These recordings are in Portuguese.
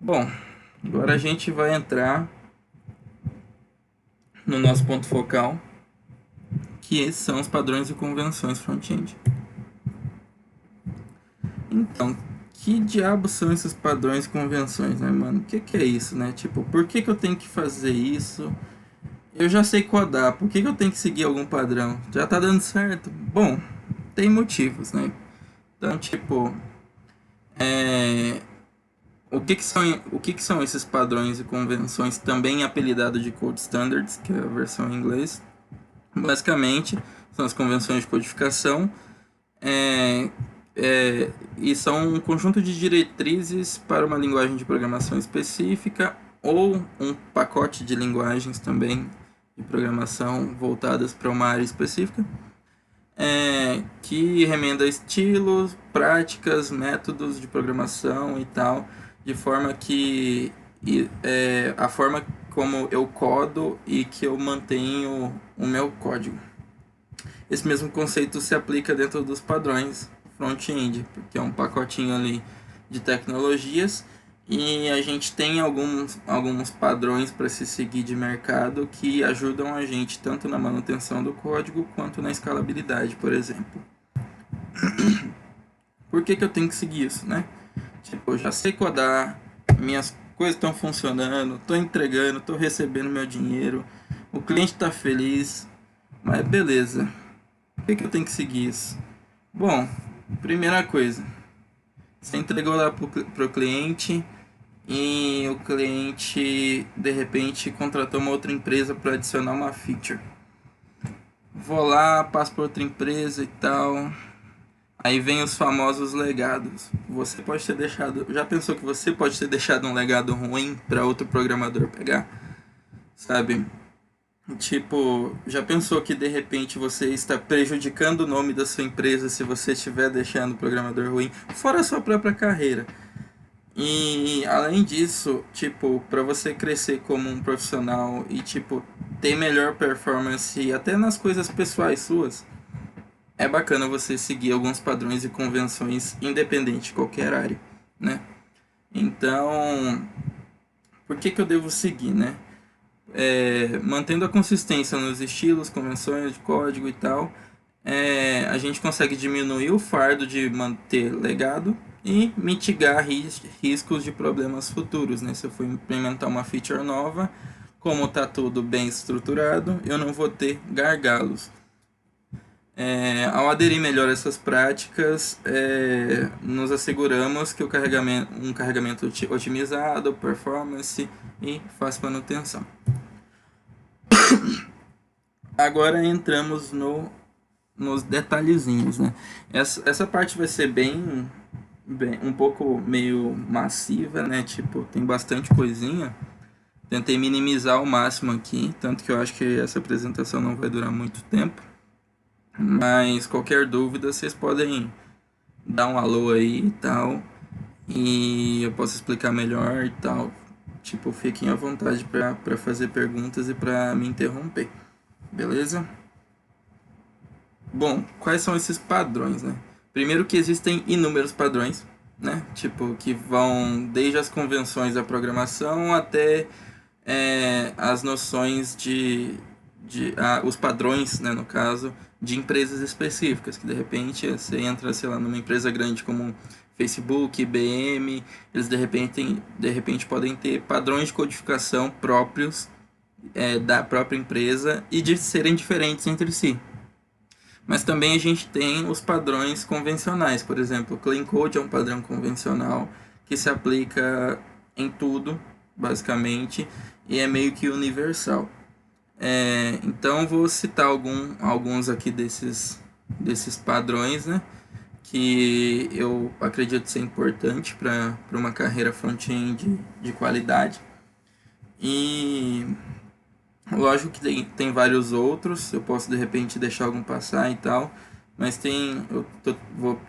Bom, agora a gente vai entrar no nosso ponto focal, que são os padrões e convenções front-end. Então, que diabos são esses padrões e convenções, né, mano? O que é isso, né? Tipo, por que eu tenho que fazer isso? Eu já sei codar, por que eu tenho que seguir algum padrão? Já tá dando certo? Bom, tem motivos, né? Então, tipo, é... o que que são esses padrões e convenções, também apelidado de Code Standards, que é a versão em inglês? Basicamente, são as convenções de codificação, é, e são um conjunto de diretrizes para uma linguagem de programação específica ou um pacote de linguagens também de programação voltadas para uma área específica, que remenda estilos, práticas, métodos de programação e tal, de forma que a forma como eu codo e que eu mantenho o meu código. Esse mesmo conceito se aplica dentro dos padrões front-end, porque é um pacotinho ali de tecnologias e a gente tem alguns padrões para se seguir de mercado que ajudam a gente tanto na manutenção do código quanto na escalabilidade, por exemplo. Por que eu tenho que seguir isso, né? Tipo, eu já sei codar, minhas coisas estão funcionando, estou entregando, estou recebendo meu dinheiro, o cliente está feliz, mas beleza. Por que eu tenho que seguir isso? Bom, primeira coisa, você entregou lá pro cliente e o cliente de repente contratou uma outra empresa para adicionar uma feature. Vou lá, passo para outra empresa e tal. Aí vem os famosos legados. Você pode ter deixado. Já pensou que você pode ter deixado um legado ruim para outro programador pegar? Sabe? Tipo, já pensou que de repente você está prejudicando o nome da sua empresa se você estiver deixando o programador ruim, fora a sua própria carreira? E além disso, tipo, para você crescer como um profissional e tipo ter melhor performance até nas coisas pessoais suas, é bacana você seguir alguns padrões e convenções independente de qualquer área, né? Então, por que eu devo seguir, né? Mantendo a consistência nos estilos, convenções de código e tal, a gente consegue diminuir o fardo de manter legado e mitigar riscos de problemas futuros, né? Se eu for implementar uma feature nova, como está tudo bem estruturado, eu não vou ter gargalos. Ao aderir melhor a essas práticas, nos asseguramos que um carregamento otimizado, performance e fácil manutenção. Agora entramos nos detalhezinhos, né? Essa parte vai ser bem um pouco meio massiva, né? Tipo, tem bastante coisinha. Tentei minimizar ao máximo aqui, tanto que eu acho que essa apresentação não vai durar muito tempo. Mas qualquer dúvida, vocês podem dar um alô aí e tal. E eu posso explicar melhor e tal. Tipo, fiquem à vontade para fazer perguntas e para me interromper. Beleza? Bom, quais são esses padrões, né? Primeiro que existem inúmeros padrões, né? Tipo, que vão desde as convenções da programação até as noções os padrões, né, no caso, de empresas específicas, que de repente você entra, sei lá, numa empresa grande como Facebook, IBM, eles de repente podem ter padrões de codificação próprios da própria empresa e de serem diferentes entre si. Mas também a gente tem os padrões convencionais, por exemplo, o Clean Code é um padrão convencional que se aplica em tudo, basicamente, e é meio que universal. Então vou citar alguns aqui desses padrões, né, que eu acredito ser importante para uma carreira front-end de qualidade. E lógico que tem vários outros, eu posso de repente deixar algum passar e tal, mas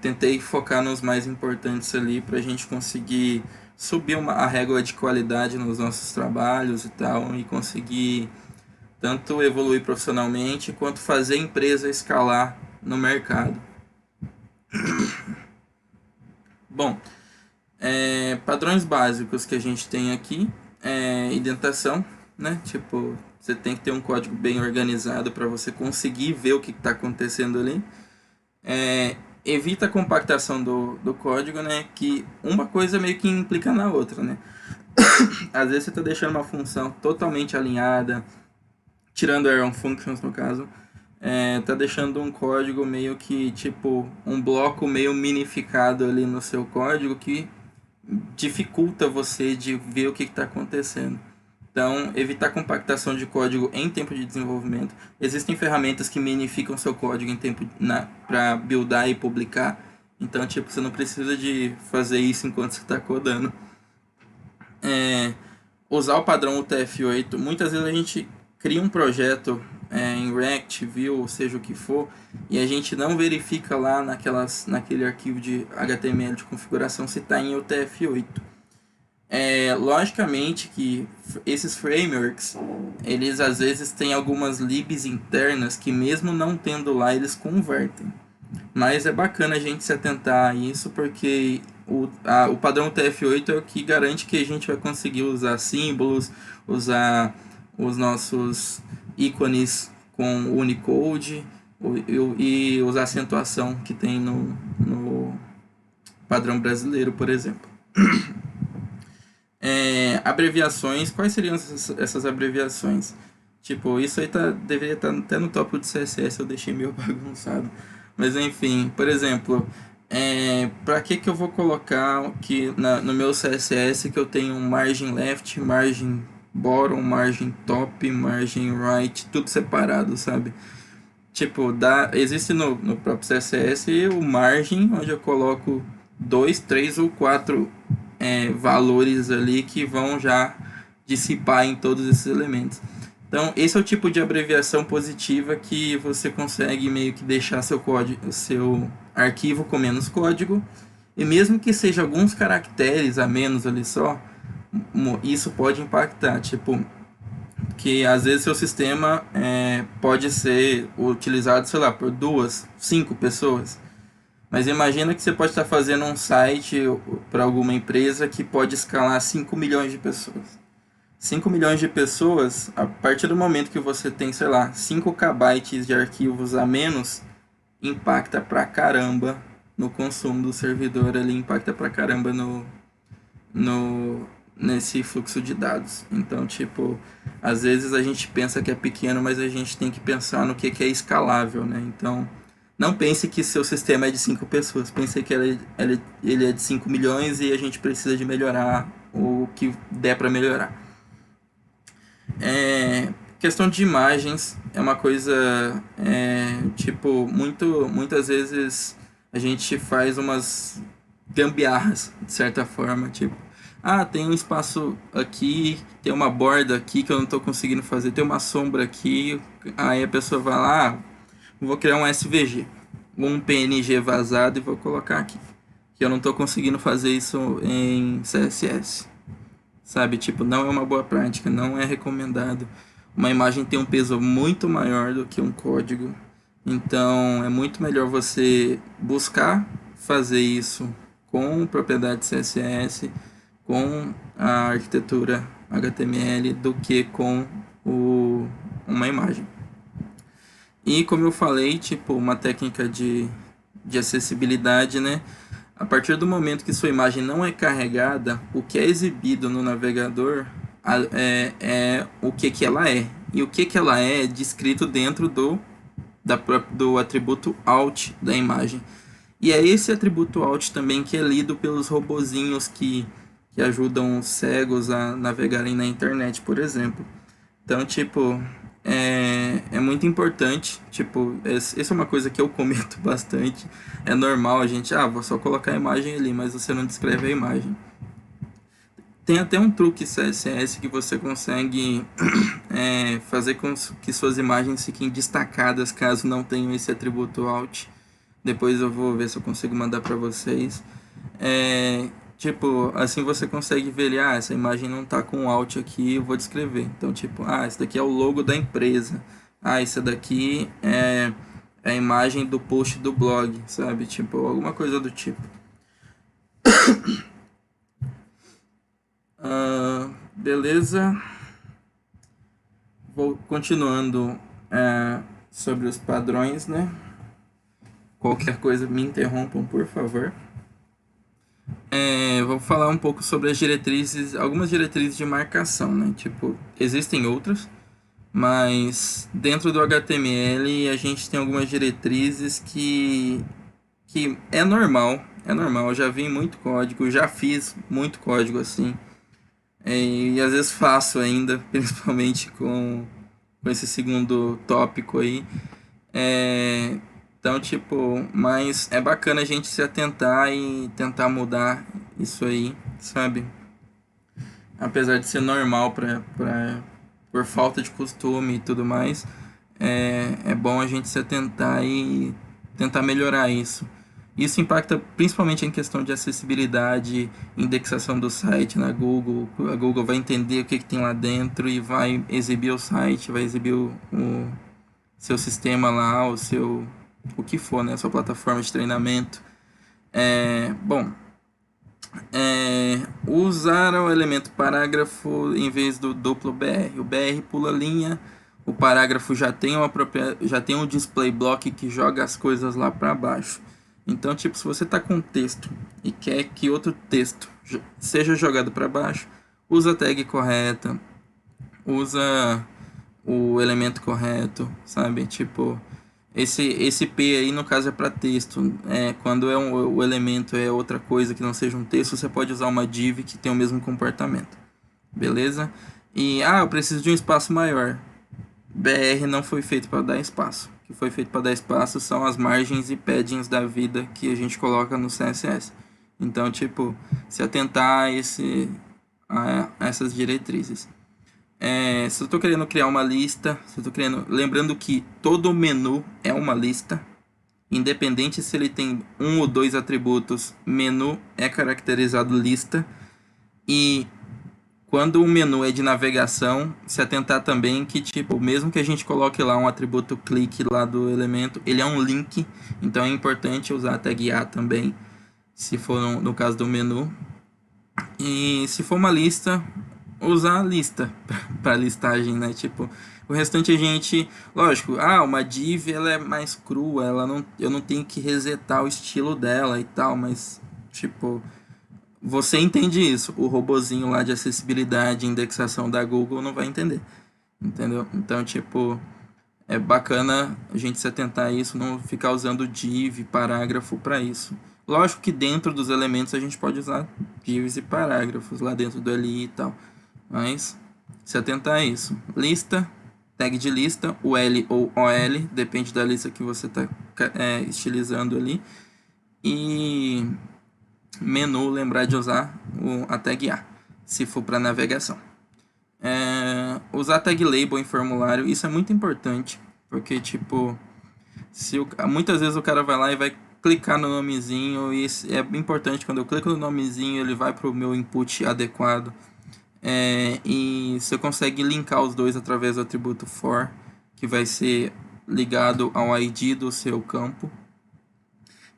tentei focar nos mais importantes ali para a gente conseguir subir a régua de qualidade nos nossos trabalhos e tal, e conseguir tanto evoluir profissionalmente quanto fazer a empresa escalar no mercado. Bom, Padrões básicos que a gente tem aqui indentação, né? Tipo, você tem que ter um código bem organizado para você conseguir ver o que está acontecendo ali. Evita a compactação do código, né? Que uma coisa meio que implica na outra, né? Às vezes você está deixando uma função totalmente alinhada, tirando error functions no caso, tá deixando um código meio que, tipo, um bloco meio minificado ali no seu código que dificulta você de ver o que está acontecendo. Então, evitar compactação de código em tempo de desenvolvimento. Existem ferramentas que minificam seu código em tempo para buildar e publicar. Então, tipo, você não precisa de fazer isso enquanto você está codando. Usar o padrão UTF-8. Muitas vezes a gente cria um projeto em React, Vue, ou seja o que for, e a gente não verifica lá naquele arquivo de HTML de configuração se está em UTF-8. Logicamente que esses frameworks, eles às vezes têm algumas libs internas que mesmo não tendo lá, eles convertem. Mas é bacana a gente se atentar a isso, porque o padrão TF8 é o que garante que a gente vai conseguir usar símbolos, usar os nossos ícones com Unicode e usar a acentuação que tem no padrão brasileiro, por exemplo. Abreviações, quais seriam essas abreviações? Tipo, isso aí deveria estar até no tópico de CSS, eu deixei meio bagunçado. Mas enfim, por exemplo, para que eu vou colocar que no meu CSS que eu tenho margin left, margin bottom, margin top, margin right, tudo separado, sabe? Tipo, existe no próprio CSS o margin, onde eu coloco 2, 3 ou 4 valores ali que vão já dissipar em todos esses elementos. Então, esse é o tipo de abreviação positiva que você consegue meio que deixar seu arquivo com menos código. E mesmo que seja alguns caracteres a menos ali só, isso pode impactar. Tipo, que às vezes seu sistema pode ser utilizado, sei lá, por 2, 5 pessoas. Mas imagina que você pode estar fazendo um site para alguma empresa que pode escalar 5 milhões de pessoas. 5 milhões de pessoas, a partir do momento que você tem, sei lá, 5 KB de arquivos a menos, impacta pra caramba no consumo do servidor ali, impacta pra caramba nesse fluxo de dados. Então, tipo, às vezes a gente pensa que é pequeno, mas a gente tem que pensar no que é escalável, né? Então, não pense que seu sistema é de 5 pessoas, pense que ele é de 5 milhões e a gente precisa de melhorar o que der para melhorar. Questão de imagens é uma coisa tipo, muitas vezes a gente faz umas gambiarras de certa forma, tipo, tem um espaço aqui, tem uma borda aqui que eu não estou conseguindo fazer, tem uma sombra aqui, aí a pessoa vai lá, vou criar um SVG, um PNG vazado e vou colocar aqui, que eu não estou conseguindo fazer isso em CSS. Sabe, tipo, não é uma boa prática, não é recomendado. Uma imagem tem um peso muito maior do que um código. Então, é muito melhor você buscar fazer isso com propriedade CSS, com a arquitetura HTML, do que com uma imagem. E como eu falei, tipo, uma técnica de acessibilidade, né? A partir do momento que sua imagem não é carregada, o que é exibido no navegador é o que ela é. E o que ela é descrito dentro do atributo alt da imagem. E é esse atributo alt também que é lido pelos robozinhos que ajudam os cegos a navegarem na internet, por exemplo. Então, tipo, é muito importante, tipo, essa é uma coisa que eu comento bastante. É normal a gente, vou só colocar a imagem ali, mas você não descreve a imagem. Tem até um truque CSS que você consegue fazer com que suas imagens fiquem destacadas caso não tenham esse atributo alt. Depois eu vou ver se eu consigo mandar para vocês. Tipo, assim você consegue ver ali, essa imagem não tá com alt aqui, eu vou descrever. Então, tipo, esse daqui é o logo da empresa. Essa daqui é a imagem do post do blog, sabe? Tipo, alguma coisa do tipo. beleza? Vou continuando sobre os padrões, né? Qualquer coisa me interrompam, por favor. Vou falar um pouco sobre as diretrizes, algumas diretrizes de marcação, né? Tipo, existem outras, mas dentro do HTML a gente tem algumas diretrizes que é normal, eu já vi muito código, já fiz muito código assim, e às vezes faço ainda, principalmente com esse segundo tópico aí. Então, tipo, mas é bacana a gente se atentar e tentar mudar isso aí, sabe? Apesar de ser normal por falta de costume e tudo mais, é bom a gente se atentar e tentar melhorar isso. Isso impacta principalmente em questão de acessibilidade, indexação do site na Google. A Google vai entender o que tem lá dentro e vai exibir o site, vai exibir o seu sistema lá, o que for, né? A sua plataforma de treinamento. Bom, usar o elemento parágrafo em vez do duplo BR. O BR pula linha, o parágrafo já tem um display block que joga as coisas lá para baixo. Então, tipo, se você está com um texto e quer que outro texto seja jogado para baixo, usa a tag correta, usa o elemento correto, sabe? Tipo, esse P aí no caso é para texto. Quando o elemento é outra coisa que não seja um texto, você pode usar uma div que tem o mesmo comportamento. Beleza? E eu preciso de um espaço maior. BR não foi feito para dar espaço. O que foi feito para dar espaço são as margens e paddings da vida que a gente coloca no CSS. Então, tipo, se atentar a essas diretrizes. Se eu estou querendo criar uma lista, lembrando que todo menu é uma lista, independente se ele tem um ou dois atributos, menu é caracterizado lista. E quando o menu é de navegação, se atentar também que, tipo, mesmo que a gente coloque lá um atributo clique lá do elemento, ele é um link, então é importante usar a tag A também, se for no caso do menu. E se for uma lista, usar a lista para listagem, né? Tipo, o restante a gente, lógico, uma div ela é mais crua, eu não tenho que resetar o estilo dela e tal, mas tipo, você entende isso, o robozinho lá de acessibilidade, indexação da Google não vai entender, entendeu? Então, tipo, é bacana a gente se atentar a isso, não ficar usando div, parágrafo para isso. Lógico que dentro dos elementos a gente pode usar divs e parágrafos lá dentro do LI e tal, mas se atentar a isso. Lista, tag de lista, o L ou OL, depende da lista que você está estilizando ali. E menu, lembrar de usar a tag A, se for para navegação. Usar tag label em formulário, isso é muito importante, porque tipo, muitas vezes o cara vai lá e vai clicar no nomezinho, e é importante, quando eu clico no nomezinho ele vai para o meu input adequado, e você consegue linkar os dois através do atributo for, que vai ser ligado ao ID do seu campo.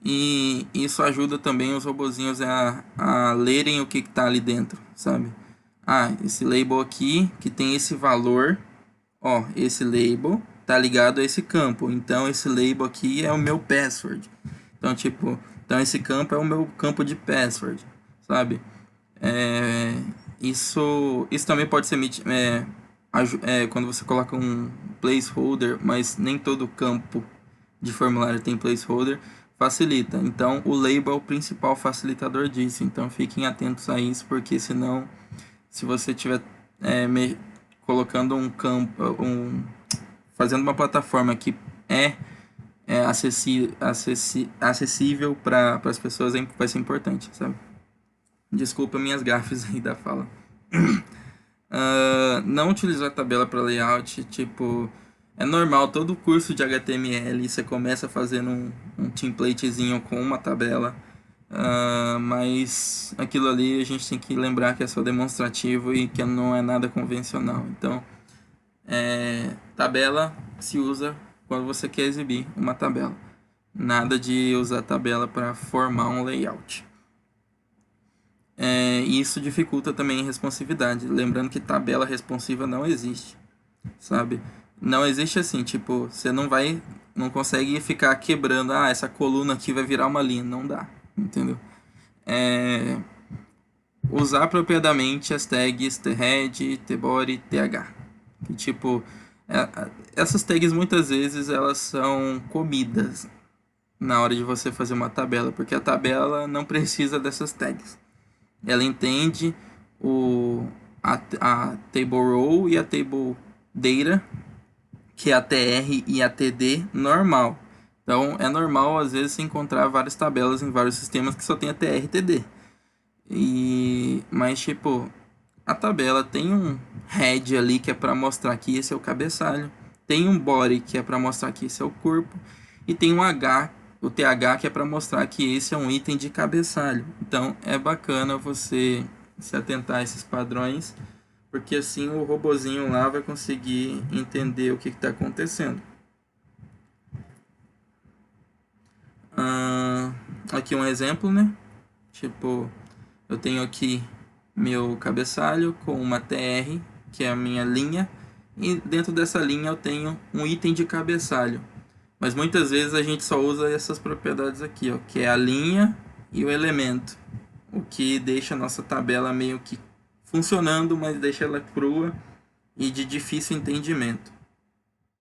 E isso ajuda também os robozinhos a lerem o que está ali dentro, sabe? Esse label aqui, que tem esse valor, esse label tá ligado a esse campo, então esse label aqui é o meu password. Então, tipo, esse campo é o meu campo de password, sabe? Isso também pode ser quando você coloca um placeholder, mas nem todo campo de formulário tem placeholder, facilita. Então, o label é o principal facilitador disso. Então, fiquem atentos a isso, porque senão, se você estiver colocando um campo, fazendo uma plataforma que é acessível para as pessoas, vai ser importante, sabe? Desculpa minhas gafes aí da fala. Não utilizar tabela para layout, tipo, é normal, todo curso de HTML você começa fazendo um templatezinho com uma tabela, mas aquilo ali a gente tem que lembrar que é só demonstrativo e que não é nada convencional. Então, tabela se usa quando você quer exibir uma tabela, nada de usar tabela para formar um layout. E isso dificulta também a responsividade. Lembrando que tabela responsiva não existe, sabe? Não existe assim, tipo, você não consegue ficar quebrando, essa coluna aqui vai virar uma linha. Não dá, entendeu? Usar apropriadamente as tags thead, thebody, th. Que tipo, essas tags muitas vezes elas são comidas na hora de você fazer uma tabela, porque a tabela não precisa dessas tags. Ela entende a table row e a table data, que é a tr e a td normal. Então é normal às vezes você encontrar várias tabelas em vários sistemas que só tem a tr e td. Mas tipo, a tabela tem um head ali que é para mostrar que esse é o cabeçalho, tem um body que é para mostrar que esse é o corpo, e tem um h, o th, que é para mostrar que esse é um item de cabeçalho. Então é bacana você se atentar a esses padrões, porque assim o robozinho lá vai conseguir entender o que está acontecendo. Aqui um exemplo, né? Tipo, eu tenho aqui meu cabeçalho com uma tr, que é a minha linha, e dentro dessa linha eu tenho um item de cabeçalho. Mas muitas vezes a gente só usa essas propriedades aqui, ó, que é a linha e o elemento, o que deixa a nossa tabela meio que funcionando, mas deixa ela crua e de difícil entendimento.